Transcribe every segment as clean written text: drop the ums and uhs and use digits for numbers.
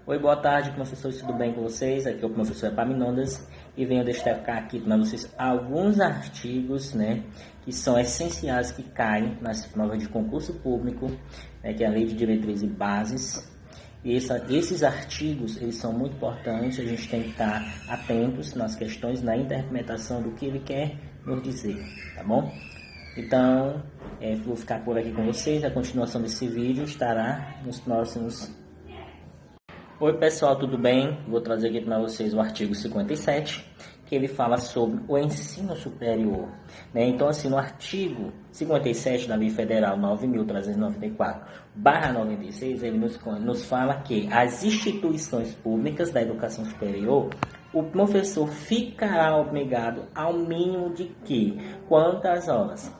Oi, boa tarde, professores, tudo bem com vocês? Aqui é o professor Epaminondas e venho destacar aqui para vocês alguns artigos, que são essenciais, que caem nas provas de concurso público, que é a Lei de Diretrizes e Bases. E esses artigos, eles são muito importantes, a gente tem que estar atentos nas questões, na interpretação do que ele quer nos dizer, tá bom? Então, vou ficar por aqui com vocês, a continuação desse vídeo estará nos próximos. Oi pessoal, tudo bem? Vou trazer aqui para vocês o artigo 57, que ele fala sobre o ensino superior. Então, assim, no artigo 57 da Lei Federal 9.394/96, ele nos fala que as instituições públicas da educação superior, o professor ficará obrigado ao mínimo de que? Quantas horas?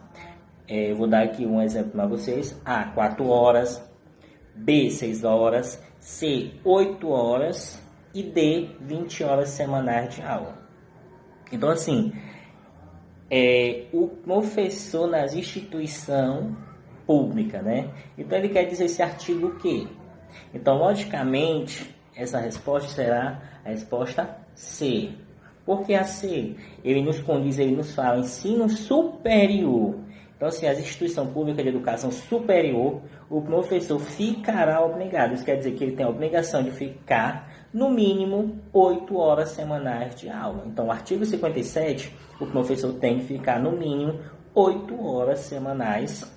Eu vou dar aqui um exemplo para vocês. A, 4 horas. B, 6 horas. C, 8 horas. E D, 20 horas semanais de aula. Então, assim, o professor nas instituições públicas, Então, ele quer dizer esse artigo o quê? Então, logicamente, essa resposta será a resposta C. Por que a C? Ele nos condiz, ele nos fala ensino superior. Então, assim, as instituições públicas de educação superior, o professor ficará obrigado. Isso quer dizer que ele tem a obrigação de ficar, no mínimo, 8 horas semanais de aula. Então, o artigo 57, o professor tem que ficar, no mínimo, 8 horas semanais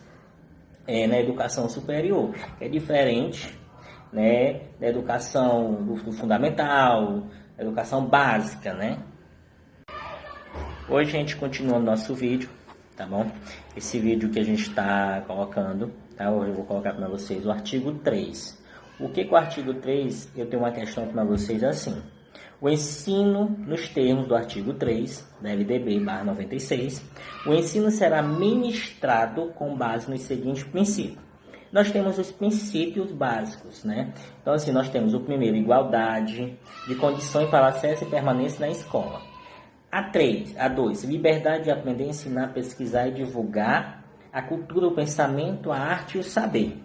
na educação superior. É diferente, da educação do fundamental, da educação básica, Hoje a gente continua o nosso vídeo, tá bom? Esse vídeo que a gente está colocando, tá? Hoje eu vou colocar para vocês o artigo 3. O que o artigo 3? Eu tenho uma questão para vocês assim. O ensino, nos termos do artigo 3, da LDB/96, o ensino será ministrado com base nos seguintes princípios. Nós temos os princípios básicos, Então, assim, nós temos o primeiro, igualdade de condições para acesso e permanência na escola. A 2, liberdade de aprender, ensinar, pesquisar e divulgar a cultura, o pensamento, a arte e o saber.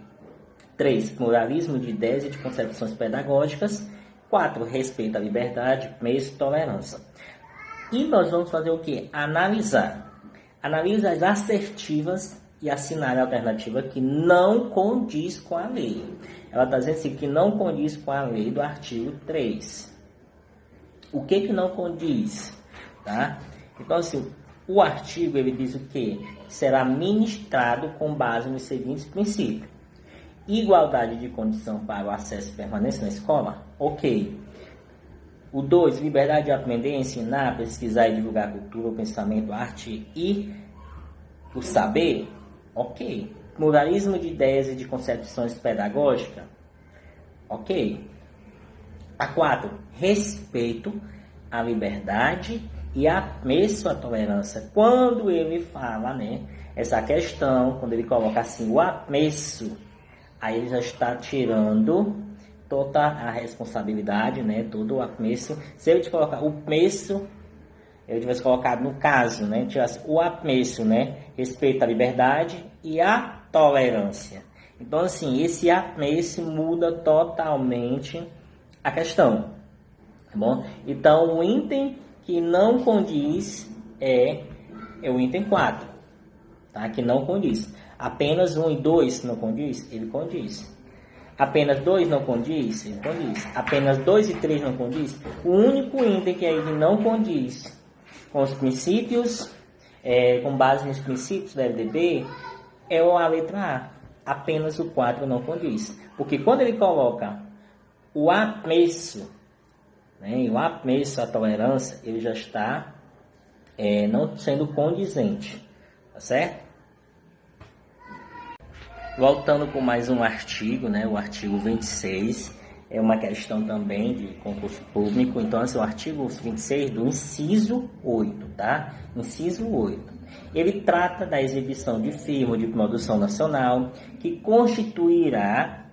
3, pluralismo de ideias e de concepções pedagógicas. 4, respeito à liberdade, meios e tolerância. E nós vamos fazer o quê? Analisar. Analisa as assertivas e assinar a alternativa que não condiz com a lei. Ela está dizendo assim, que não condiz com a lei do artigo 3. O que não condiz? Tá? Então, assim, o artigo ele diz o que? Será ministrado com base nos seguintes princípios. Igualdade de condição para o acesso e permanência na escola? Ok. O 2, liberdade de aprender, ensinar, pesquisar e divulgar a cultura, o pensamento, a arte e o saber? Ok. Pluralismo de ideias e de concepções pedagógicas? Ok. A 4, respeito à liberdade e apreço à tolerância. Quando ele fala, essa questão, quando ele coloca assim, o apreço, aí ele já está tirando toda a responsabilidade, todo o apreço. Se ele te colocar o preço, ele tivesse colocado no caso, tivesse o apreço, respeito à liberdade e à tolerância. Então, assim, esse apreço muda totalmente a questão, tá bom? Então, o item que não condiz é o item 4, tá? Que não condiz. Apenas 1 e 2 não condiz? Ele condiz. Apenas 2 não condiz? Ele condiz. Apenas 2 e 3 não condiz? O único item que ele não condiz com os princípios, com base nos princípios da LDB, é a letra A. Apenas o 4 não condiz. Porque quando ele coloca o apreço, o apreço à tolerância, ele já está não sendo condizente, tá certo? Voltando com mais um artigo, o artigo 26, é uma questão também de concurso público. Então, esse é o artigo 26 do inciso 8, tá? Inciso 8. Ele trata da exibição de firma de produção nacional que constituirá,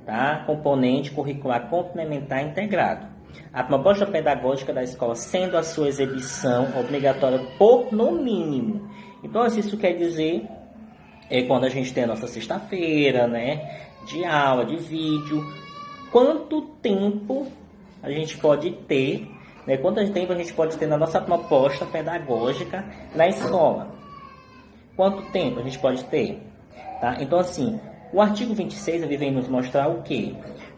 tá, componente curricular complementar integrado. A proposta pedagógica da escola sendo a sua exibição obrigatória por no mínimo. Então, isso quer dizer quando a gente tem a nossa sexta-feira, de aula, de vídeo, quanto tempo a gente pode ter, né? Quanto tempo a gente pode ter na nossa proposta pedagógica na escola. Quanto tempo a gente pode ter? Tá? Então, assim, o artigo 26 ele vem nos mostrar o quê?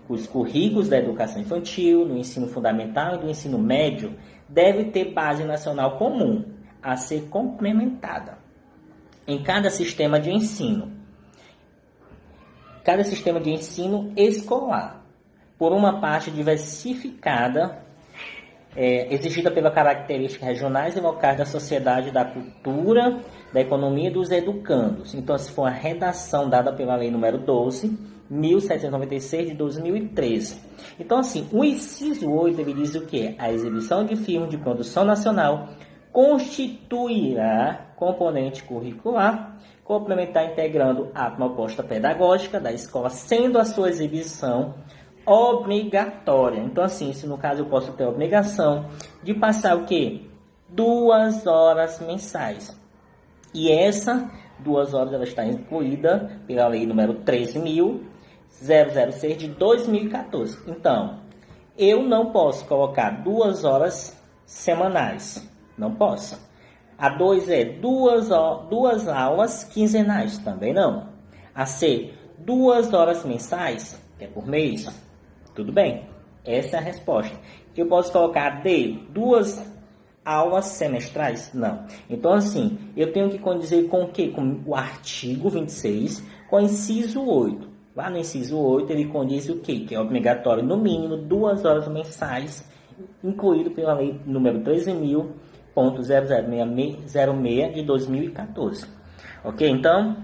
Os currículos da educação infantil, no ensino fundamental e do ensino médio deve ter base nacional comum a ser complementada em cada sistema de ensino. Cada sistema de ensino escolar, por uma parte diversificada, exigida pelas características regionais e locais da sociedade, da cultura, da economia e dos educandos. Então, essa foi uma redação dada pela Lei nº 12.796 de 2013. Então, assim, o inciso 8 ele diz o quê? A exibição de filmes de produção nacional constituirá componente curricular complementar integrando a proposta pedagógica da escola, sendo a sua exibição obrigatória. Então, assim, se no caso eu posso ter a obrigação de passar o quê? 2 horas mensais. E essa 2 horas ela está incluída pela Lei nº 13.006 de 2014. Então, eu não posso colocar 2 horas semanais. Não posso. A 2 é 2 aulas quinzenais. Também não. A C, 2 horas mensais, que é por mês. Tudo bem. Essa é a resposta. Eu posso colocar a D, 2 aulas semestrais? Não. Então, assim, eu tenho que condizer com o quê? Com o artigo 26, com o inciso 8. Lá no inciso 8, ele condiz o quê? Que é obrigatório, no mínimo, 2 horas mensais, incluído pela Lei número 13.006 de 2014. Ok? Então,